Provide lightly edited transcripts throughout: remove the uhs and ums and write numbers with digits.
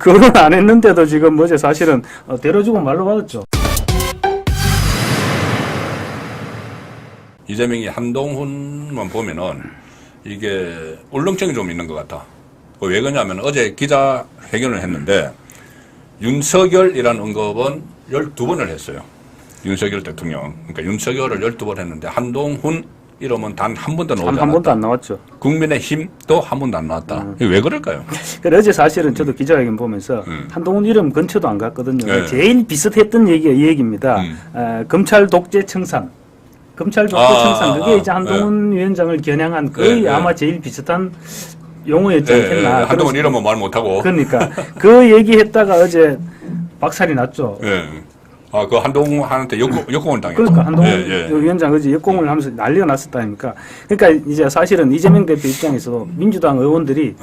결혼 안 했는데도 지금 뭐지 사실은 데려주고 말로 받았죠. 이재명이 한동훈만 보면은 이게 울렁증이 좀 있는 것 같아. 왜 그러냐면 어제 기자회견을 했는데 윤석열이라는 언급은 12번을 했어요. 윤석열 대통령. 그러니까 윤석열을 12번 했는데 한동훈 이름은 단 한 번도 나오지 않았다. 한 번도 안 나왔죠. 국민의힘도 한 번도 안 나왔다. 왜 그럴까요? 어제 사실은 저도 기자회견 보면서 한동훈 이름 근처도 안 갔거든요. 네. 제일 비슷했던 얘기가 이 얘기입니다. 검찰 독재 청산. 검찰 독재 청산. 그게 이제 한동훈 위원장을 겨냥한 거의 아마 제일 비슷한 용어였지 않겠나. 한동훈 이름은 말 못하고. 그러니까 그 얘기했다가 어제 박살이 났죠. 예. 아, 그 한동훈한테 역공을 당했죠. 그러니까 한동훈 위원장 어제 역공을 하면서 난리가 났었다니까. 그러니까 이제 사실은 이재명 대표 입장에서도 민주당 의원들이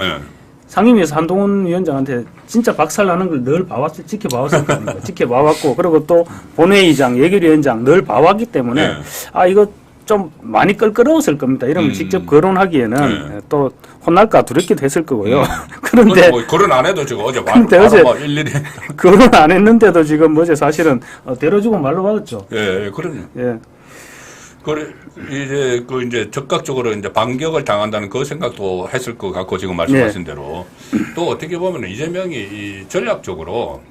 상임위에서 한동훈 위원장한테 진짜 박살나는 걸 늘 지켜봐왔을 거니까. 지켜봐왔고, 그리고 또 본회의장, 예결위원장 늘 봐왔기 때문에, 이거 좀 많이 껄끄러웠을 겁니다. 이러면 직접 거론하기에는 또 혼날까 두렵기도 했을 거고요. 그런데. 뭐 거론 안 해도 지금 어제 어제 일일이. 거론 안 했는데도 지금 뭐지 사실은 데려주고 말로 받았죠. 예, 그럼요. 예. 그래, 이제 적극적으로 이제 반격을 당한다는 그 생각도 했을 것 같고 지금 말씀하신 대로 또 어떻게 보면 이재명이 이 전략적으로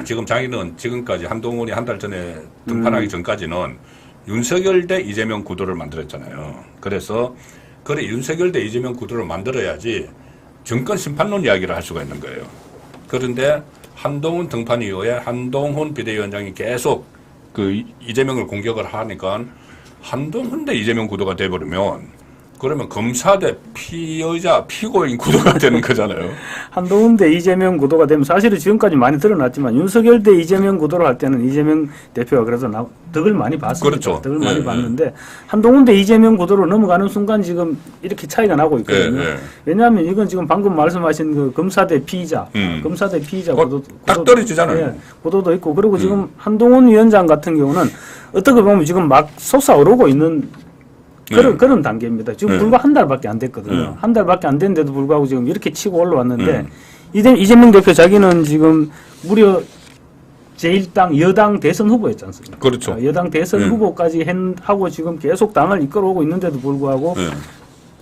지금 자기는 지금까지 한동훈이 한 달 전에 등판하기 전까지는 윤석열 대 이재명 구도를 만들었잖아요. 그래서 그래 윤석열 대 이재명 구도를 만들어야지 정권 심판론 이야기를 할 수가 있는 거예요. 그런데 한동훈 등판 이후에 한동훈 비대위원장이 계속 그 이재명을 공격을 하니까 한동훈 대 이재명 구도가 돼버리면 그러면 검사 대 피의자, 피고인 구도가 되는 거잖아요. 한동훈 대 이재명 구도가 되면 사실은 지금까지 많이 드러났지만 윤석열 대 이재명 구도를 할 때는 이재명 대표가 그래서 덕을 많이 봤습니다. 그렇죠. 덕을 많이 봤는데 한동훈 대 이재명 구도로 넘어가는 순간 지금 이렇게 차이가 나고 있거든요. 왜냐하면 이건 지금 방금 말씀하신 그 검사 대 피의자, 검사 대 피의자 딱 떨어지잖아요. 구도도 있고 그리고 지금 한동훈 위원장 같은 경우는 어떻게 보면 지금 막 솟아오르고 있는 그런 단계입니다. 지금 불과 한 달밖에 안 됐거든요. 한 달밖에 안 됐는데도 불구하고 지금 이렇게 치고 올라왔는데 이재명 대표 자기는 지금 무려 제1당 여당 대선 후보였지 않습니까? 그렇죠. 여당 대선 후보까지 하고 지금 계속 당을 이끌어오고 있는데도 불구하고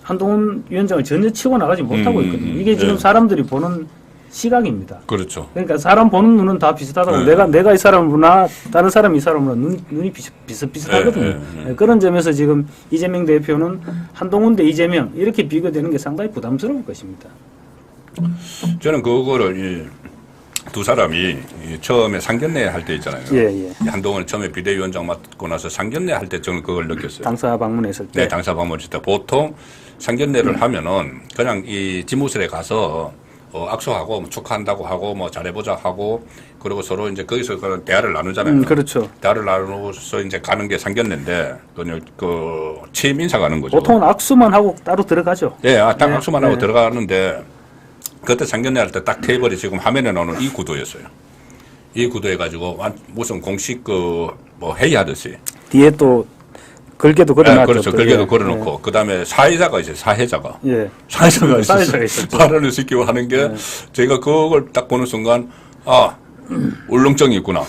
한동훈 위원장을 전혀 치고 나가지 못하고 있거든요. 이게 지금 사람들이 보는 시각입니다. 그렇죠. 그러니까 사람 보는 눈은 다 비슷하다고. 내가 이 사람보다 다른 사람이 이 사람보다 눈이 비슷하거든요. 그런 점에서 지금 이재명 대표는 한동훈 대 이재명 이렇게 비교되는 게 상당히 부담스러울 것입니다. 저는 그거를 두 사람이 처음에 상견례 할 때 있잖아요. 한동훈 처음에 비대위원장 맡고 나서 상견례 할 때 저는 그걸 느꼈어요. 당사 방문했을 때. 네, 당사 방문했을 때 보통 상견례를 하면은 그냥 이 집무실에 가서 악수하고 뭐 축하한다고 하고 뭐 잘해보자 하고 그리고 서로 이제 거기서 그런 대화를 나누잖아요. 그렇죠. 대화를 나누어서 이제 가는 게 상견례인데 그냥 그 취임 인사 가는 거죠. 보통은 악수만 하고 따로 들어가죠. 예, 딱 악수만 하고 들어가는데 그때 상견례 할 때 딱 테이블이 지금 화면에 나오는 이 구도였어요. 이 구도해가지고 무슨 공식 뭐 회의하듯이 뒤에 또 글게도 걸어놨죠. 그렇죠. 글게도 걸어놓고 그다음에 사회자가 있어요. 사회자가. 사회자가 있었어요. 발언을 시키고 하는 게 제가 그걸 딱 보는 순간 울렁증이 있구나.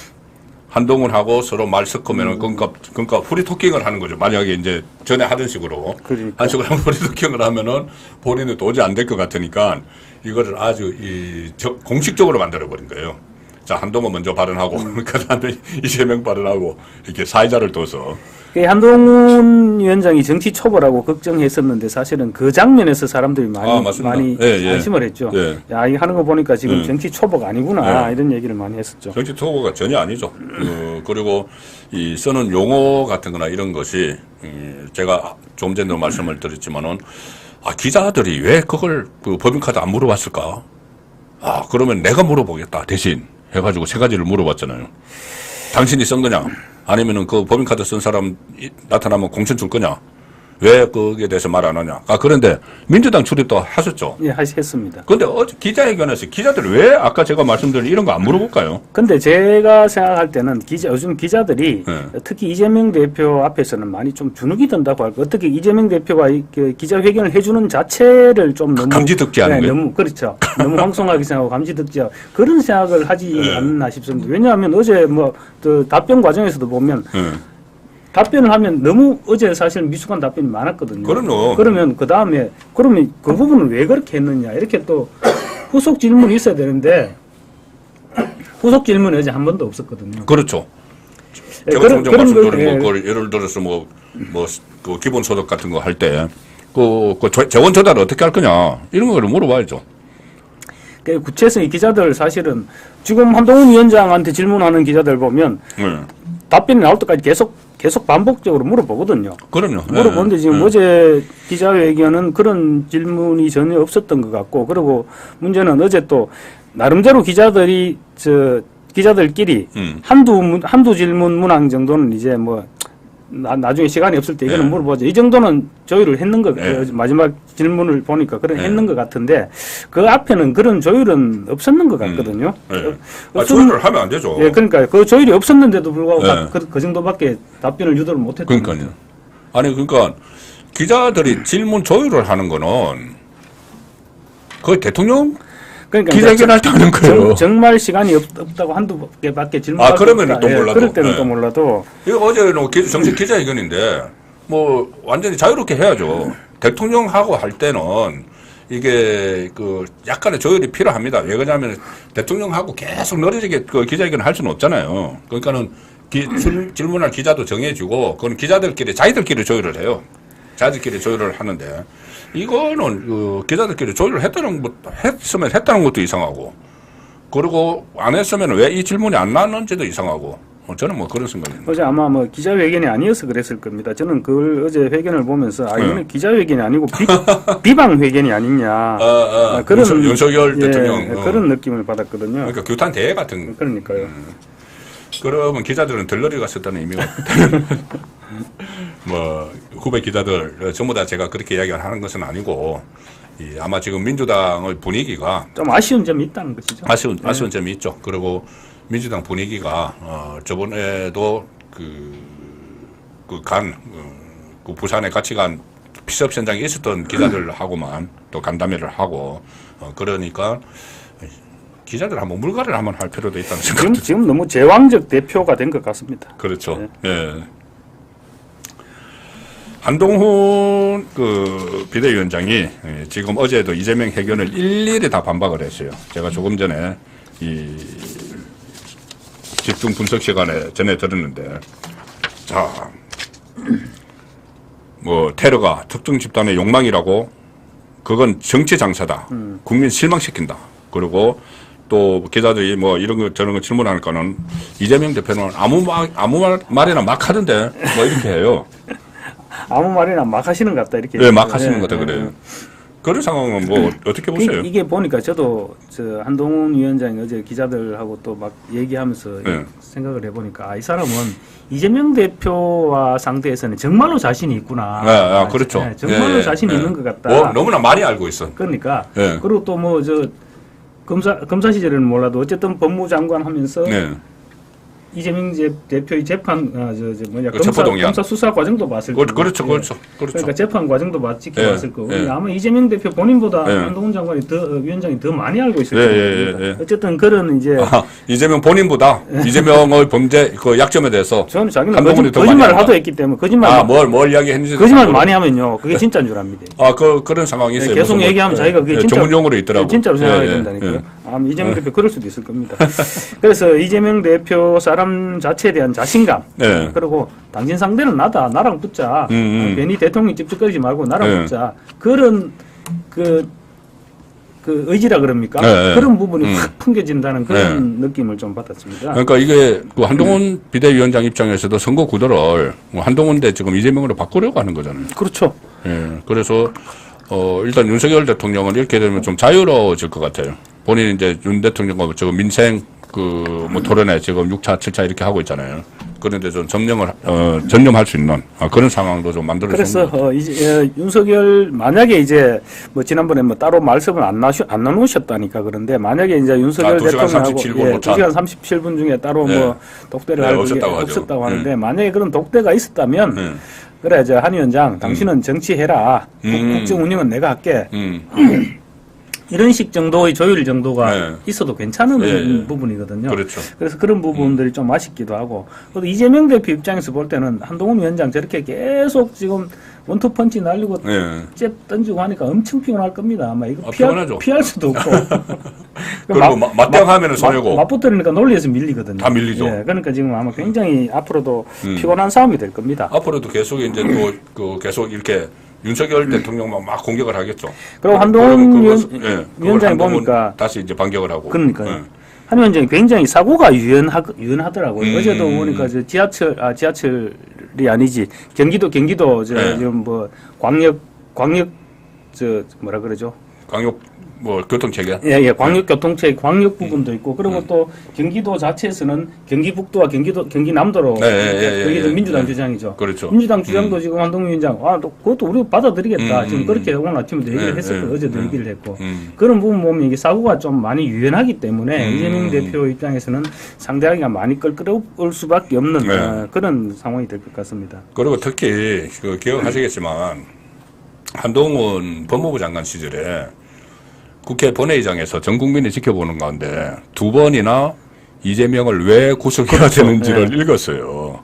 한동훈하고 서로 말 섞으면은 그러니까 프리토킹을 하는 거죠. 만약에 이제 전에 하던 식으로 한 식으로 프리토킹을 하면은 본인은 도저히 안 될 것 같으니까 이거를 아주 공식적으로 만들어 버린 거예요. 자, 한동훈 먼저 발언하고 그다음에 이재명 발언하고 이렇게 사회자를 둬서. 한동훈 위원장이 정치 초보라고 걱정했었는데 사실은 그 장면에서 사람들이 많이 안심을 했죠. 야, 이 하는 거 보니까 지금 정치 초보가 아니구나 이런 얘기를 많이 했었죠. 정치 초보가 전혀 아니죠. 그리고 이 쓰는 용어 같은 거나 이런 것이 제가 좀 전에도 말씀을 드렸지만은 기자들이 왜 그걸 법인카드 안 물어봤을까? 그러면 내가 물어보겠다 대신 해가지고 세 가지를 물어봤잖아요. 당신이 쓴 거냐? 아니면은 그 법인카드 쓴 사람 나타나면 공천 줄 거냐? 왜 거기에 대해서 말 안 하냐. 아, 그런데 민주당 출입도 하셨죠? 예, 했습니다. 근데 어제 기자회견에서 기자들 왜 아까 제가 말씀드린 이런 거 안 물어볼까요? 근데 제가 생각할 때는 요즘 기자들이 네. 특히 이재명 대표 앞에서는 많이 좀 주눅이 든다고 할까. 특히 이재명 대표가 기자회견을 해주는 자체를 좀 너무 감지덕지하는 거예요? 너무 그렇죠. 너무 황송하게 생각하고 감지덕지하고 그런 생각을 하지 네. 않나 싶습니다. 왜냐하면 어제 그 답변 과정에서도 보면 답변을 하면 너무 어제 사실 미숙한 답변이 많았거든요. 그럼요. 그러면 그다음에 그러면 그 부분은 왜 그렇게 했느냐 이렇게 또 후속 질문이 있어야 되는데 후속 질문이 어제 한 번도 없었거든요. 그렇죠. 예, 제가 좀 전에 말씀드린 예. 그걸 예를 들어서 그 기본소득 같은 거 할 때 그 재원 조달을 어떻게 할 거냐 이런 거를 물어봐야죠. 구체성이 기자들 사실은 지금 한동훈 위원장한테 질문하는 기자들 보면 답변이 나올 때까지 계속 반복적으로 물어보거든요. 그럼요. 물어보는데 지금 어제 기자회견은 그런 질문이 전혀 없었던 것 같고, 그리고 문제는 어제 또 나름대로 기자들끼리 한두 질문 문항 정도는 이제 뭐 나중에 시간이 없을 때 이거는 물어보죠. 이 정도는 조율을 했는 것 같아요. 마지막 질문을 보니까 했는 것 같은데 그 앞에는 그런 조율은 없었는 것 같거든요. 조율을 하면 안 되죠. 예, 그러니까 그 조율이 없었는데도 불구하고 그 정도밖에 답변을 유도를 못했던 거죠. 그러니까요. 아니 그러니까 기자들이 질문 조율을 하는 거는 거의 대통령 기자회견할 때 하는 거예요. 정말 시간이 없다고 한두 개밖에 질문할 수 그러면 또 몰라도. 그럴 때는 또 몰라도. 이거 어제는 정식 기자회견인데 뭐 완전히 자유롭게 해야죠. 대통령하고 할 때는 이게 그 약간의 조율이 필요합니다. 왜 그러냐면 대통령하고 계속 늘어지게 그 기자회견을 할 수는 없잖아요. 그러니까는 질문할 기자도 정해주고 그건 자기들끼리 조율을 해요. 자기들끼리 조율을 하는데 이거는 그 기자들끼리 조율을 했다는 것도 이상하고 그리고 안 했으면 왜 이 질문이 안 나왔는지도 이상하고 저는 뭐 그런 생각입니다. 어제 아마 뭐 기자회견이 아니어서 그랬을 겁니다. 저는 그걸 어제 회견을 보면서 이거는 기자회견이 아니고 비방회견이 아니냐. 그런 윤석열 대통령 그런 느낌을 받았거든요. 그러니까 규탄 대회 같은. 그러니까요. 그러면 기자들은 덜러리 갔었다는 의미가 뭐 후배 기자들 전부 다 제가 그렇게 이야기를 하는 것은 아니고 아마 지금 민주당의 분위기가 좀 아쉬운 점이 있다는 것이죠. 아쉬운 점이 있죠. 그리고 민주당 분위기가 저번에도 그 부산에 같이 간 피습 현장에 있었던 기자들하고만 또 간담회를 하고 그러니까 기자들 한번 물갈이를 한번 할 필요도 있다는 생각이 지금 너무 제왕적 대표가 된 것 같습니다. 그렇죠. 예. 한동훈 그 비대위원장이 지금 어제도 이재명 해견을 일일이 다 반박을 했어요. 제가 조금 전에 이 집중 분석 시간에 전해 들었는데, 자, 뭐 테러가 특정 집단의 욕망이라고 그건 정치 장사다. 국민 실망시킨다. 그리고 또 기자들이 뭐 이런 거 저런 거 질문하는 거는 이재명 대표는 아무 말이나 막 하던데 뭐 이렇게 해요. 아무 말이나 막 하시는 것 같다 이렇게. 네, 막 하시는 것 같다 그래요. 그런 상황은 뭐 어떻게 보세요? 이게 보니까 저도 한동훈 위원장이 어제 기자들하고 또 막 얘기하면서 생각을 해보니까 이 사람은 이재명 대표와 상대에서는 정말로 자신이 있구나. 그렇죠. 정말로 자신이 있는 것 같다. 너무나 많이 알고 있어. 그러니까 그리고 또 뭐 검사 시절에는 몰라도 어쨌든 법무장관 하면서 이재명 대표의 재판 검사 수사 과정도 봤을 거고. 그렇죠. 그러니까 재판 과정도 지켜봤을 거고. 아마 이재명 대표 본인보다 한동훈 장관이 위원장이 더 많이 알고 있을 겁니다. 어쨌든 그런 이제 이재명 본인보다 이재명의 범죄 그 약점에 대해서 저는 자기는 거짓말을 하도 했기 때문에 뭘 이야기했는지 거짓말 많이 하면요 그게 진짜인 줄 압니다. 그런 상황이 있어요. 계속 얘기하면 자기가 그게 진짜 전문 용어로 있더라고. 진짜로 생각해야 된다니까요. 아마 이재명 대표 그럴 수도 있을 겁니다. 그래서 이재명 대표 사람 자체에 대한 자신감 그리고 당신 상대는 나다. 나랑 붙자. 괜히 대통령 찝찝거리지 말고 나랑 붙자. 그런 그 의지라 그럽니까? 그런 부분이 확 풍겨진다는 그런 느낌을 좀 받았습니다. 그러니까 이게 그 한동훈 비대위원장 입장에서도 선거 구도를 한동훈 대 지금 이재명으로 바꾸려고 하는 거잖아요. 그렇죠. 그래서 일단 윤석열 대통령은 이렇게 되면 좀 자유로워질 것 같아요. 본인이 이제 윤 대통령과 지금 민생 뭐 토론회 지금 6차, 7차 이렇게 하고 있잖아요. 그런데 좀 전념할 수 있는 그런 상황도 좀 만들어주는 그래서 이제 윤석열 만약에 이제 뭐 지난번에 뭐 따로 말씀을 안 나누셨다니까 그런데 만약에 이제 윤석열 2시간 대통령하고 37분 2시간 37분 중에 따로 네. 뭐 독대를 네, 할 없었다고 그게 하죠. 없었다고 하는데 만약에 그런 독대가 있었다면 그래 저 한 위원장 당신은 정치해라 국정 운영은 내가 할게. 이런 식 정도의 조율 정도가 네. 있어도 괜찮은 네. 부분이거든요. 그렇죠. 그래서 그런 부분들이 좀 아쉽기도 하고, 또 이재명 대표 입장에서 볼 때는 한동훈 위원장 저렇게 계속 지금 원투펀치 날리고 네. 잽 던지고 하니까 엄청 피곤할 겁니다. 아마 이거 피곤하죠. 피할 수도 없고. 그리고 맞대응하면은 손해고. 맞붙으니까 논리에서 밀리거든요. 다 밀리죠. 예, 그러니까 지금 아마 굉장히 앞으로도 피곤한 싸움이 될 겁니다. 앞으로도 계속 이제 또 계속 이렇게 윤석열 대통령만 막 공격을 하겠죠. 그리고 한동훈 그걸 위원장이 한동훈 보니까 다시 이제 반격을 하고. 그러니까요. 예. 한 위원장이 굉장히 사고가 유연하더라고요. 어제도 음. 보니까 저 지하철이 아니지 경기도 네. 지금 뭐 광역 저 뭐라 그러죠? 광역 뭐 교통체계. 예, 광역교통체 광역 부분도 있고 그리고 또 경기도 자체에서는 경기북도와 경기남도로 여기도 민주당 주장이죠. 그렇죠. 민주당 주장도 지금 한동훈 위원장 또 그것도 우리 받아들이겠다. 지금 그렇게 오늘 아침에도 얘기를 했었고 어제도 얘기를 했고 그런 부분 보면 이게 사고가 좀 많이 유연하기 때문에 이재명 대표 입장에서는 상대하기가 많이 끌끌올 수밖에 없는 그런 상황이 될 것 같습니다. 그리고 특히 기억하시겠지만 한동훈 법무부 장관 시절에 국회 본회의장에서 전 국민이 지켜보는 가운데 2번이나 이재명을 왜 구속해야 되는지를 읽었어요.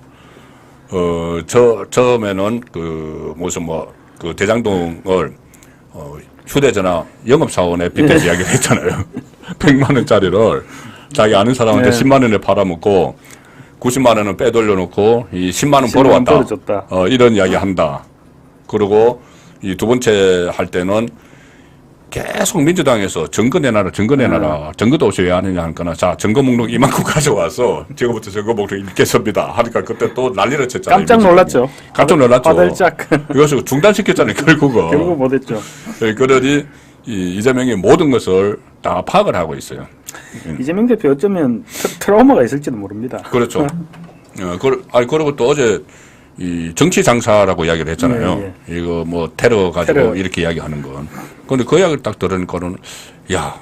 처음에는 그 대장동을 휴대전화 영업사원에 빚대서 이야기를 했잖아요. 100만 원짜리를 자기 아는 사람한테 10만 원에 팔아먹고 90만 원은 빼돌려놓고 이 10만 원 벌어왔다. 이런 이야기 한다. 그리고 이 두 번째 할 때는 계속 민주당에서 증거 내놔라. 증거도 없이 왜 안 하냐 하니까 자, 증거 목록 이만큼 가져와서 지금부터 증거 목록 읽겠습니다. 하니까 그때 또 난리를 쳤잖아요. 깜짝 놀랐죠. 화들짝. 이것을 중단시켰잖아요. 결국 못했죠. 그러니 이재명이 모든 것을 다 파악을 하고 있어요. 이재명 대표 어쩌면 트라우마가 있을지도 모릅니다. 그렇죠. 그리고 또 어제 이 정치 장사라고 이야기를 했잖아요. 이거 뭐 테러 가지고 이렇게 이야기하는 건. 그런데 그 이야기를 딱 들으니까는 야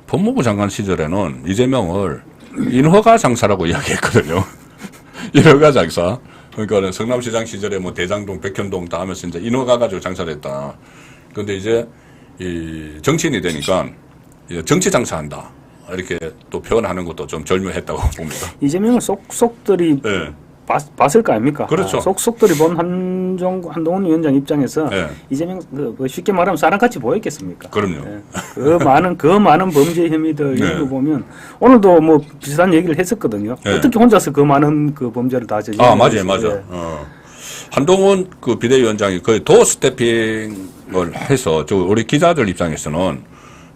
법무부 장관 시절에는 이재명을 인허가 장사라고 이야기했거든요. 인허가 장사. 그러니까 성남시장 시절에 뭐 대장동, 백현동 다 하면서 이제 인허가 가지고 장사를 했다. 그런데 이제 이 정치인이 되니까 이제 정치 장사한다. 이렇게 또 표현하는 것도 좀 절묘했다고 봅니다. 이재명을 쏙쏙들이 봤을 거 아닙니까? 그렇죠. 속속들이 본 한동훈 위원장 입장에서 이재명 쉽게 말하면 사람같이 보였겠습니까? 그럼요. 그 많은 범죄 혐의들 이런 거 보면 오늘도 뭐 비슷한 얘기를 했었거든요. 어떻게 혼자서 그 많은 그 범죄를 다 저지르는 맞아요. 한동훈 그 비대위원장이 거의 도어 스태핑을 해서 우리 기자들 입장에서는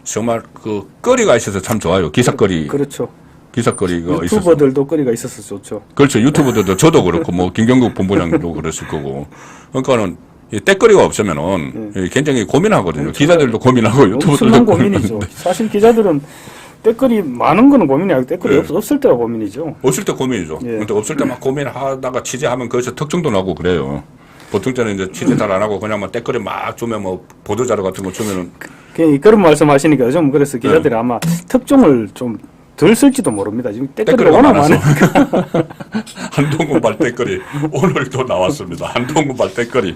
정말 그 거리가 있어서 참 좋아요. 기사거리. 그렇죠. 기사거리가 유튜버들도 거리가 있어서 좋죠. 그렇죠. 유튜버들도 저도 그렇고 뭐 김경국 본부장도 그랬을 거고. 그러니까는 이 때거리가 없으면은 굉장히 고민하거든요. 기자들도 고민하고 유튜버들도 고민이죠. 사실 기자들은 때거리 많은 거는 고민이 아니고 때거리 없을 때가 고민이죠. 없을 때 고민이죠. 근데 없을 때 막 고민하다가 취재하면 거기서 특종도 나고 그래요. 보통 때는 이제 취재 잘 안 하고 그냥 막 때거리 막 주면 뭐 보도자료 같은 거 주면은 그런 말씀하시니까 요즘 그래서 기자들이 아마 특종을 좀 덜 쓸지도 모릅니다. 지금 때거리가 워낙 많으니까. 한동훈 발 때거리 오늘도 나왔습니다. 한동훈 발 때거리.